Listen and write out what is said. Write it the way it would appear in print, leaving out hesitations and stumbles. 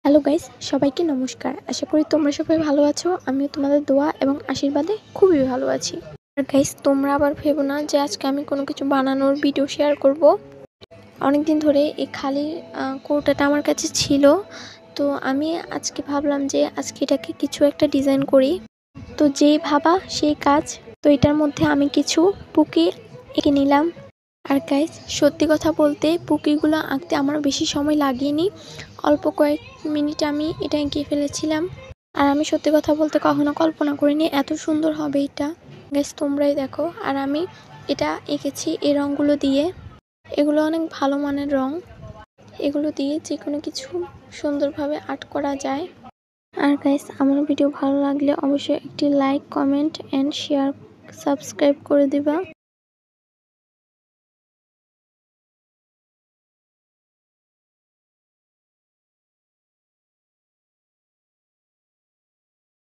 Hello guys, সবাইকে নমস্কার। আশা করি তোমরা সবাই ভালো আছো। আমিও তোমাদের দোয়া এবং আশীর্বাদে খুবই ভালো আছি। আর গাইস, তোমরা আবার ভেবো না যে আজকে আমি কোনো কিছু বানানোর ভিডিও শেয়ার করব। অনেকদিন ধরে এই খালি কৌটাটা আমার কাছে ছিল, তো আমি আজকে ভাবলাম যে আজকে এটাকে কিছু একটা ডিজাইন করি। তো যেই ভাবা সেই কাজ। তো এটার মধ্যে আমি কিছু পুকি এঁকে নিলাম। আর গাইস, সত্যি কথা বলতে পুকিগুলো আঁকতে আমার বেশি সময় লাগেনি, অল্প কয়েক মিনিটে আমি এটা এঁকে ফেলেছিলাম। আর আমি সত্যি কথা বলতে কখনো কল্পনা করিনি এত সুন্দর হবে এটা। গাইস, তোমরাই দেখো। আর আমি এটা এঁকেছি এই রঙগুলো দিয়ে। এগুলো অনেক ভালো মানের রং। এগুলো দিয়ে যে কোনো কিছু সুন্দরভাবে আর্ট করা যায়। আর গাইস, আমার ভিডিও ভালো লাগলে অবশ্যই একটি like, comment and share, subscribe করে দিবা।